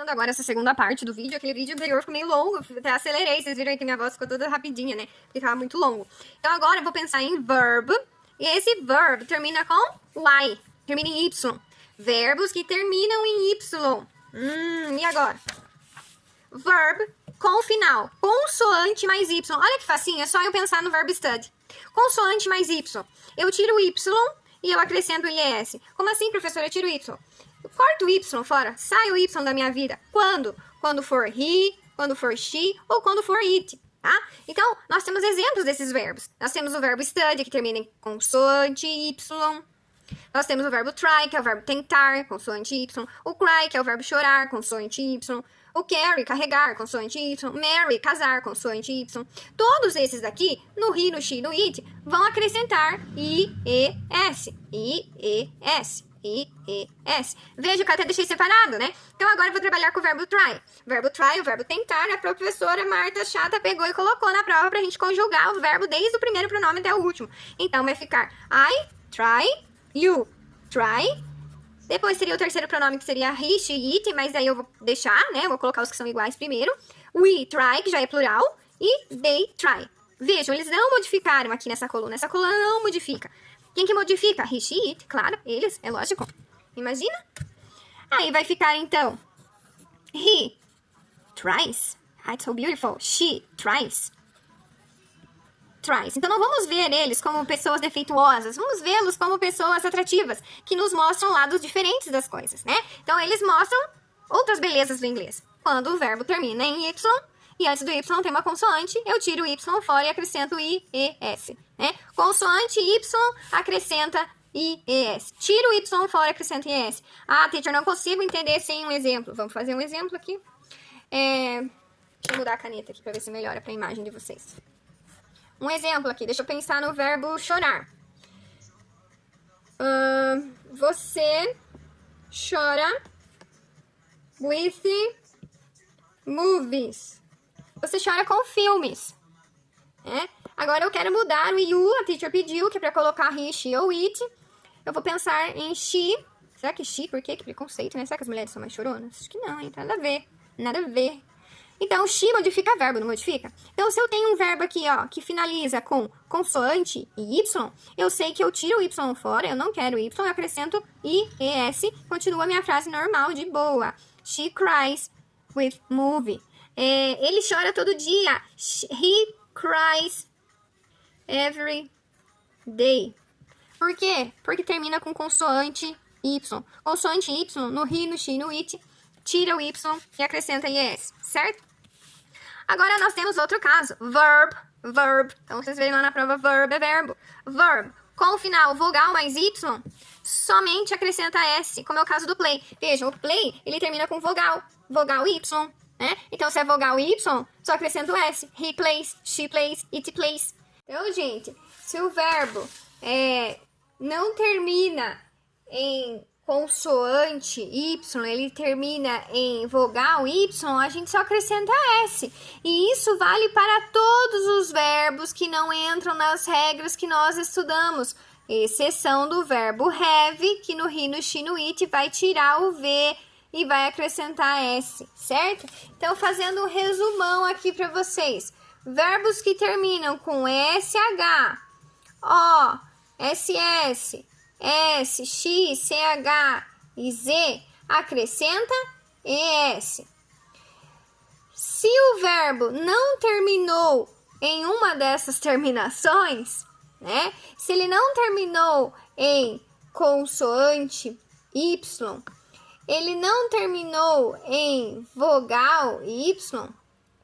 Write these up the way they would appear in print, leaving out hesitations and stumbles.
encerrando agora essa segunda parte do vídeo. Aquele vídeo anterior ficou meio longo, até acelerei. Vocês viram aí que minha voz ficou toda rapidinha, né? Porque tava muito longo. Então agora eu vou pensar em verb. E esse verb termina com Y. Termina em Y. Verbos que terminam em Y. E agora? Verb com final. Consoante mais Y. Olha que facinho, é só eu pensar no verb study. Consoante mais Y. Eu tiro o Y e eu acrescento o IES. Como assim, professora? Eu tiro o Y. Eu corto o Y fora. Sai o Y da minha vida. Quando? Quando for he, quando for she ou quando for it. Tá? Então, nós temos exemplos desses verbos. Nós temos o verbo study, que termina em consoante Y. Nós temos o verbo try, que é o verbo tentar, consoante Y. O cry, que é o verbo chorar, consoante Y. O carry, carregar, consoante Y. Marry, casar, consoante Y. Todos esses daqui, no he, no she, no it, vão acrescentar IES. IES. IES. Veja que eu até deixei separado, né? Então agora eu vou trabalhar com o verbo try. O verbo try, o verbo tentar, a professora Marta Chata pegou e colocou na prova pra gente conjugar o verbo desde o primeiro pronome até o último. Então vai ficar I try, you try. Depois seria o terceiro pronome, que seria he, she, it, mas daí eu vou deixar, né? Eu vou colocar os que são iguais primeiro. We try, que já é plural, e they try. Vejam, eles não modificaram aqui nessa coluna. Essa coluna não modifica. Quem que modifica? He, she, it, claro, eles, é lógico. Imagina? Aí vai ficar, então, he tries. It's so beautiful. She tries. Tries. Então, não vamos ver eles como pessoas defeituosas. Vamos vê-los como pessoas atrativas, que nos mostram lados diferentes das coisas, né? Então, eles mostram outras belezas do inglês. Quando o verbo termina em Y, e antes do Y tem uma consoante, eu tiro o Y fora e acrescento o IES. Né? Consoante Y acrescenta IES. Tiro o Y fora e acrescento IES. Ah, teacher, não consigo entender sem um exemplo. Vamos fazer um exemplo aqui. Deixa eu mudar a caneta aqui para ver se melhora para a imagem de vocês. Um exemplo aqui. Deixa eu pensar no verbo chorar. Você chora with movies. Você chora com filmes. Agora eu quero mudar o you, a teacher pediu, que é pra colocar he, she ou it. Eu vou pensar em she. Será que she? Por quê? Que preconceito, né? Será que as mulheres são mais choronas? Acho que não, hein? Nada a ver. Nada a ver. Então, she modifica verbo, não modifica? Então, se eu tenho um verbo aqui, ó, que finaliza com consoante e y, eu sei que eu tiro o y fora, eu não quero y, eu acrescento IES, continua a minha frase normal, de boa. She cries with movie. Ele chora todo dia. He cries every day. Por quê? Porque termina com consoante Y. Consoante Y, no he, no she, no it, tira o Y e acrescenta IES, certo? Agora nós temos outro caso. Verb. Então, vocês verem lá na prova, verb é verbo. Verb, com o final vogal mais Y, somente acrescenta S, como é o caso do play. Vejam, o play, ele termina com vogal. Vogal Y. Né? Então, se é vogal Y, só acrescento S. He plays, she plays, it plays. Então, gente, se o verbo não termina em consoante Y, ele termina em vogal Y, a gente só acrescenta S. E isso vale para todos os verbos que não entram nas regras que nós estudamos, exceção do verbo have, que no he, no she, no it vai tirar o V e vai acrescentar S, certo? Então, fazendo um resumão aqui para vocês. Verbos que terminam com SH, O, SS, S, X, CH e Z, acrescenta ES. Se o verbo não terminou em uma dessas terminações, né? Se ele não terminou em consoante Y, ele não terminou em vogal Y,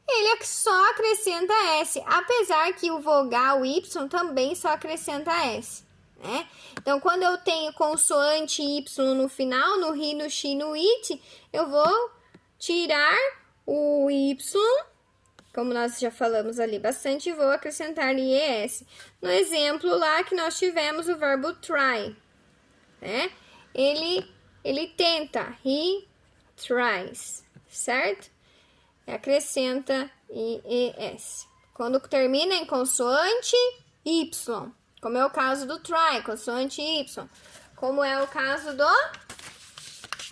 ele só acrescenta S, apesar que o vogal Y também só acrescenta S. Né? Então, quando eu tenho consoante Y no final, no he, no she, no it, eu vou tirar o Y, como nós já falamos ali bastante, e vou acrescentar IES. No exemplo lá que nós tivemos o verbo try, né? Ele tenta, he tries, certo? Acrescenta IES. Quando termina em consoante Y, como é o caso do try, consoante Y. Como é o caso do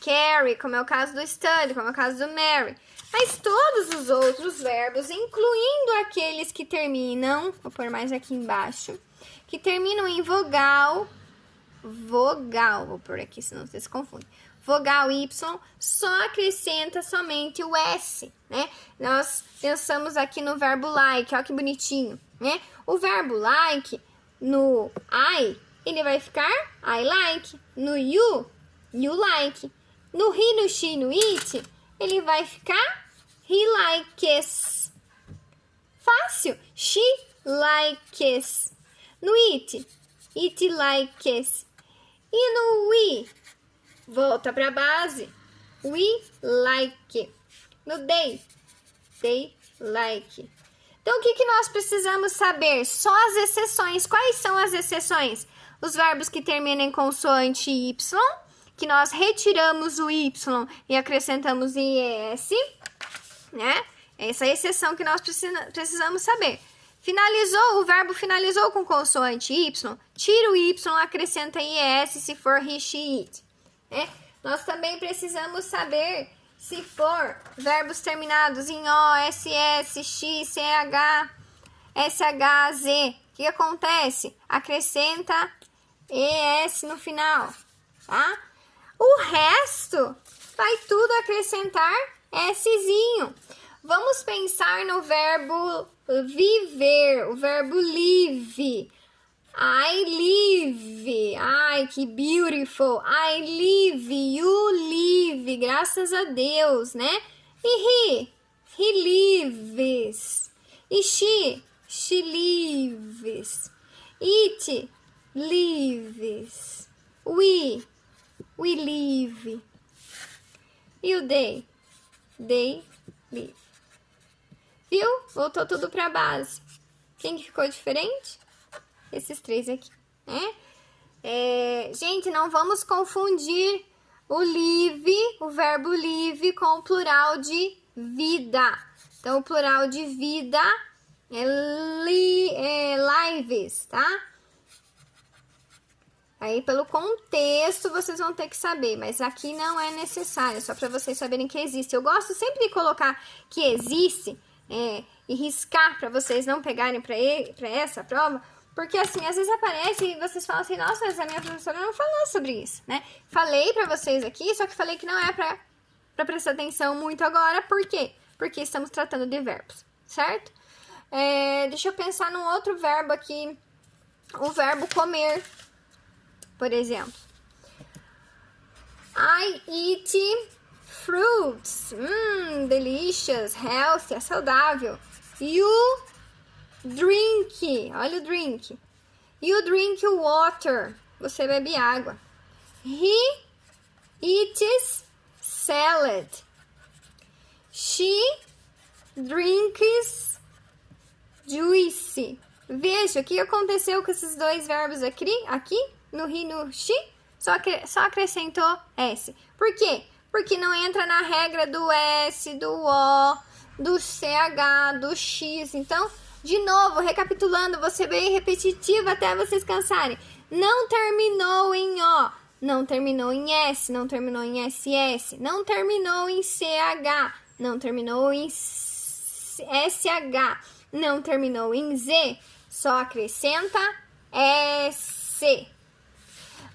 carry, como é o caso do study, como é o caso do marry. Mas todos os outros verbos, incluindo aqueles que terminam, vou pôr mais aqui embaixo, que terminam em vogal, vou pôr aqui, senão vocês se confundem. Vogal Y, só acrescenta somente o S, né? Nós pensamos aqui no verbo like, olha que bonitinho, né? O verbo like, no I, ele vai ficar I like. No you like. No he, no she, no it, ele vai ficar he likes. Fácil. She likes. No it likes. E no we, volta para a base. We like. No they like. Então, o que nós precisamos saber? Só as exceções. Quais são as exceções? Os verbos que terminam em consoante Y, que nós retiramos o Y e acrescentamos IES, né? Essa é a exceção que nós precisamos saber. Finalizou, o verbo finalizou com consoante Y, tira o Y, acrescenta IES se for he, she, it. Né? Nós também precisamos saber se for verbos terminados em O, SS, X, CH, SH, Z. O que acontece? Acrescenta ES no final, tá? O resto vai tudo acrescentar Szinho. Vamos pensar no verbo viver, o verbo live. I live. Ai, que beautiful. I live, you live. Graças a Deus, né? E he lives. E she lives. It lives. We live. E o they live. Viu? Voltou tudo para a base. Quem que ficou diferente? Esses três aqui, né? Gente, não vamos confundir o live, o verbo live, com o plural de vida. Então, o plural de vida é lives, tá? Aí, pelo contexto, vocês vão ter que saber, mas aqui não é necessário, só para vocês saberem que existe. Eu gosto sempre de colocar que existe e riscar para vocês não pegarem para essa prova, porque assim, às vezes aparece e vocês falam assim, nossa, mas a minha professora não falou sobre isso, né? Falei para vocês aqui, só que falei que não é para prestar atenção muito agora, por quê? Porque estamos tratando de verbos, certo? Deixa eu pensar num outro verbo aqui, o verbo comer. Por exemplo, I eat fruits. Delicious, healthy, é saudável. You drink, olha o drink. You drink water, você bebe água. He eats salad. She drinks juice. Veja, o que aconteceu com esses dois verbos aqui? No he, no she, só acrescentou S. Por quê? Porque não entra na regra do S, do O, do CH, do X. Então, de novo, recapitulando, vou ser bem repetitiva até vocês cansarem. Não terminou em O, não terminou em S, não terminou em SS, não terminou em CH, não terminou em SH, não terminou em Z, só acrescenta S.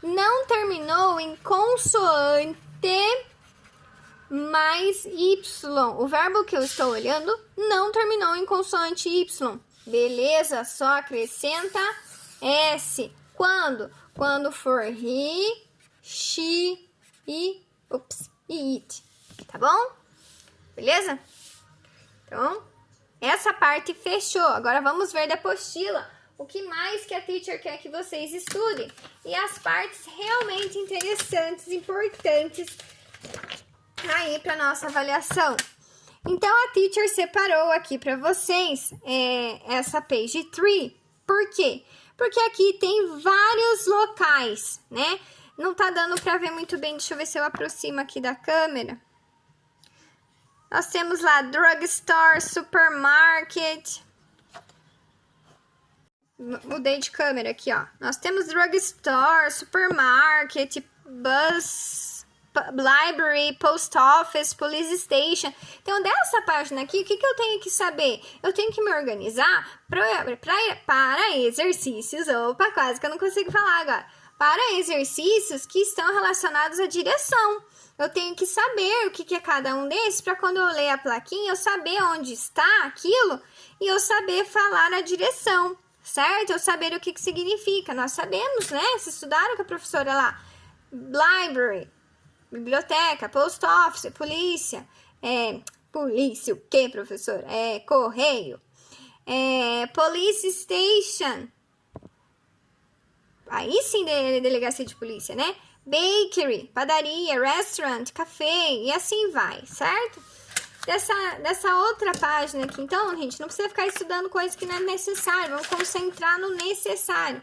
Não terminou em consoante mais Y. O verbo que eu estou olhando não terminou em consoante Y. Beleza? Só acrescenta S. Quando? Quando for he, she e it. Tá bom? Beleza? Então, essa parte fechou. Agora vamos ver da apostila. O que mais que a teacher quer que vocês estudem. E as partes realmente interessantes, importantes aí para nossa avaliação. Então, a teacher separou aqui para vocês essa page 3. Por quê? Porque aqui tem vários locais, né? Não tá dando para ver muito bem. Deixa eu ver se eu aproximo aqui da câmera. Nós temos lá drugstore, supermarket. Mudei de câmera aqui, ó. Nós temos drugstore, supermarket, bus, library, post office, police station. Então, dessa página aqui, o que eu tenho que saber? Eu tenho que me organizar para exercícios. Opa, quase que eu não consigo falar agora. Para exercícios que estão relacionados à direção. Eu tenho que saber o que é cada um desses, para quando eu ler a plaquinha, eu saber onde está aquilo e eu saber falar a direção, certo? Eu saber o que significa. Nós sabemos, né? Se estudaram com a professora lá. Library, biblioteca, post office, polícia. Polícia o quê, professora? Correio. Police station. Aí sim, delegacia de polícia, né? Bakery, padaria, restaurant, café e assim vai, certo? Dessa outra página aqui, então, gente, não precisa ficar estudando coisas que não é necessário, vamos concentrar no necessário.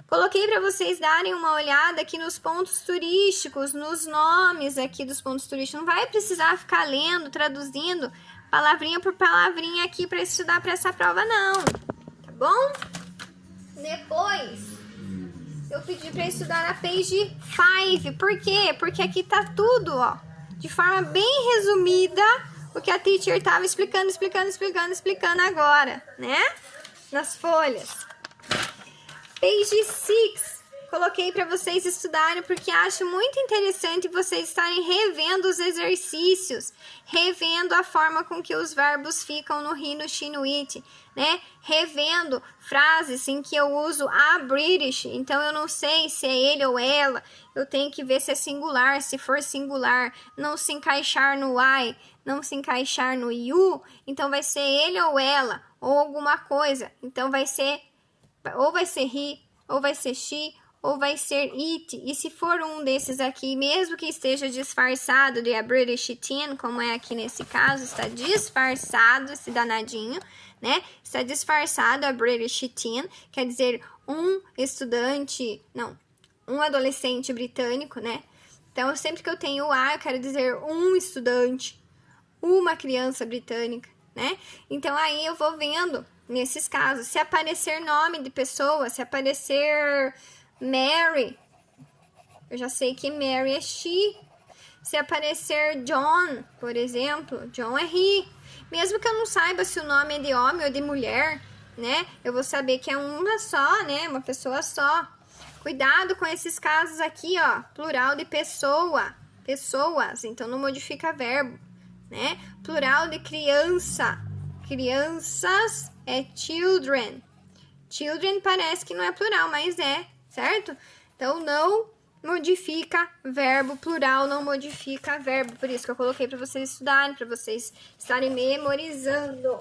Coloquei para vocês darem uma olhada aqui nos pontos turísticos, nos nomes aqui dos pontos turísticos. Não vai precisar ficar lendo, traduzindo palavrinha por palavrinha aqui para estudar para essa prova, não, tá bom? Depois eu pedi para estudar na page 5. Por quê? Porque aqui tá tudo, ó, de forma bem resumida, o que a teacher tava explicando agora, né? Nas folhas. Page 6. Coloquei para vocês estudarem porque acho muito interessante vocês estarem revendo os exercícios, revendo a forma com que os verbos ficam no he, no she, no it, né? Revendo frases em que eu uso a British, então eu não sei se é ele ou ela, eu tenho que ver se é singular, se for singular, não se encaixar no I, não se encaixar no you, então vai ser ele ou ela, ou alguma coisa, então vai ser, ou vai ser he, ou vai ser she, ou vai ser it, e se for um desses aqui, mesmo que esteja disfarçado de a British teen, como é aqui nesse caso, está disfarçado esse danadinho, né? Está disfarçado a British teen, quer dizer, um estudante, não, um adolescente britânico, né? Então, sempre que eu tenho o a, eu quero dizer um estudante, uma criança britânica, né? Então, aí eu vou vendo, nesses casos, se aparecer nome de pessoa, se aparecer Mary, eu já sei que Mary é she. Se aparecer John, por exemplo, John é he. Mesmo que eu não saiba se o nome é de homem ou de mulher, né? Eu vou saber que é uma só, né? Uma pessoa só. Cuidado com esses casos aqui, ó. Plural de pessoa. Pessoas, então não modifica verbo, né? Plural de criança. Crianças é children. Children parece que não é plural, mas é, certo? Então, não modifica verbo, plural não modifica verbo. Por isso que eu coloquei para vocês estudarem, para vocês estarem memorizando.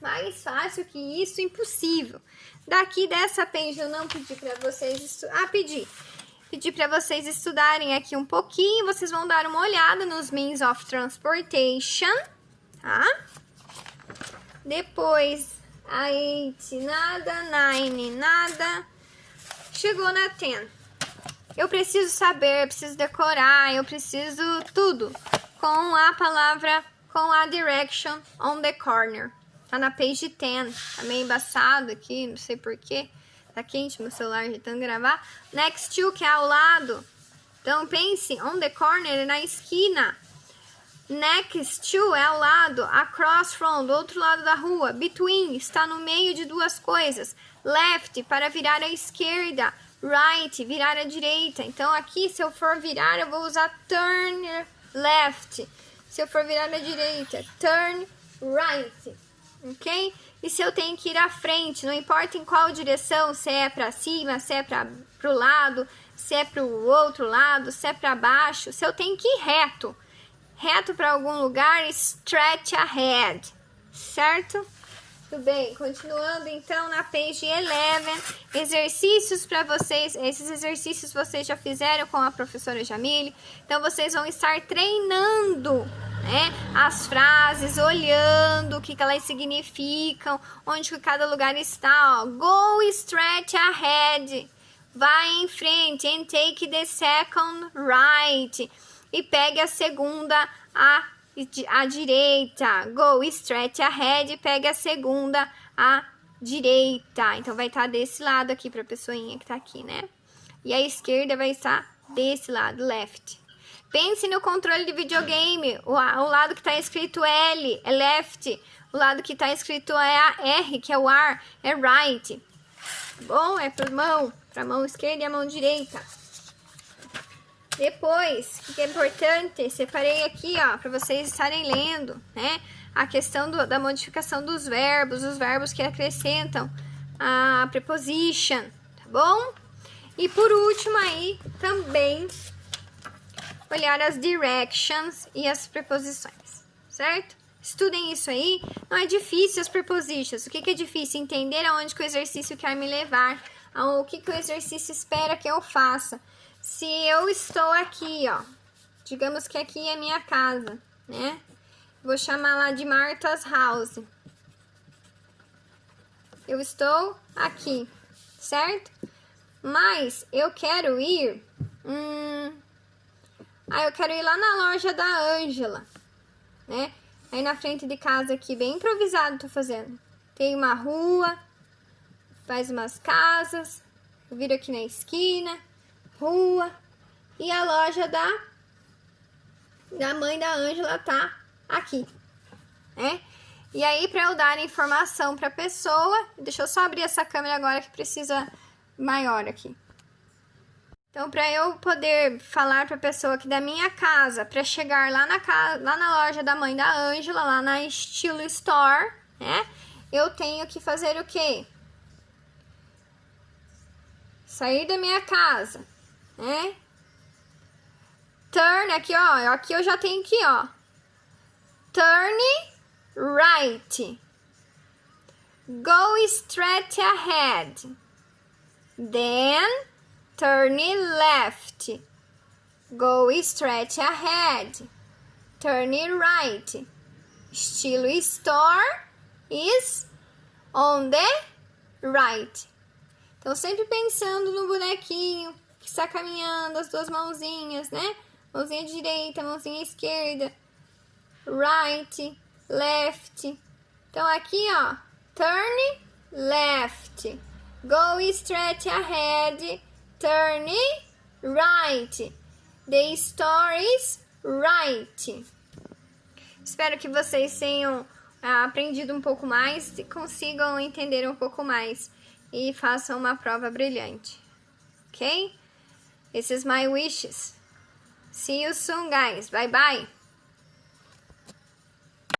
Mais fácil que isso, impossível. Daqui dessa page eu não pedi para vocês pedi para vocês estudarem aqui um pouquinho. Vocês vão dar uma olhada nos means of transportation, tá? Depois, a 8, nada, 9, nada. Chegou na 10. Eu preciso saber, eu preciso decorar, eu preciso tudo. Com a palavra, com a direction on the corner. Tá na page 10. Tá meio embaçado aqui, não sei porquê. Tá quente meu celular tentando gravar. Next to, que é ao lado. Então, pense, on the corner é na esquina. Next to é ao lado, across from, do outro lado da rua. Between, está no meio de duas coisas. Left, para virar à esquerda. Right, virar à direita. Então, aqui, se eu for virar, eu vou usar turn left. Se eu for virar à direita, turn right. Ok? E se eu tenho que ir à frente, não importa em qual direção, se é para cima, se é para o lado, se é para o outro lado, se é para baixo, se eu tenho que ir reto. Reto para algum lugar, stretch ahead, certo? Tudo bem, continuando então na page 11, exercícios para vocês, esses exercícios vocês já fizeram com a professora Jamile, então vocês vão estar treinando, né, as frases, olhando o que elas significam, onde que cada lugar está, ó. Go stretch ahead, vai em frente, and take the second right, e pegue a segunda à direita. Go, stretch ahead, pegue a segunda à direita. Então, vai estar desse lado aqui para a pessoinha que tá aqui, né? E a esquerda vai estar desse lado, left. Pense no controle de videogame. O lado que está escrito L é left. O lado que está escrito R, que é o R, é right. Bom, é para a mão esquerda e a mão direita. Depois, o que é importante, separei aqui, ó, para vocês estarem lendo, né? A questão da modificação dos verbos, os verbos que acrescentam a preposition, tá bom? E por último aí, também, olhar as directions e as preposições, certo? Estudem isso aí. Não é difícil as prepositions. O que é difícil? Entender aonde que o exercício quer me levar, o que o exercício espera que eu faça. Se eu estou aqui, ó, digamos que aqui é minha casa, né? Vou chamar lá de Martha's House. Eu estou aqui, certo? Mas eu quero ir... eu quero ir lá na loja da Ângela, né? Aí na frente de casa aqui, bem improvisado tô fazendo. Tem uma rua, faz umas casas, eu viro aqui na esquina, rua, e a loja da mãe da Ângela tá aqui, né? E aí, para eu dar informação para a pessoa, deixa eu só abrir essa câmera agora que precisa maior aqui. Então, para eu poder falar para a pessoa que da minha casa, para chegar lá na loja da mãe da Ângela, lá na Estilo Store, né? Eu tenho que fazer o quê? Sair da minha casa, né? Turn, aqui, ó. Aqui eu já tenho aqui, ó. Turn right. Go straight ahead. Then, turn left. Go straight ahead. Turn right. Estilo Store is on the right. Então, sempre pensando no bonequinho que está caminhando, as duas mãozinhas, né? Mãozinha direita, mãozinha esquerda. Right, left. Então, aqui, ó. Turn left. Go straight ahead. Turn right. The store is right. Espero que vocês tenham aprendido um pouco mais e consigam entender um pouco mais. E façam uma prova brilhante. Ok? This is my wishes. See you soon, guys. Bye, bye.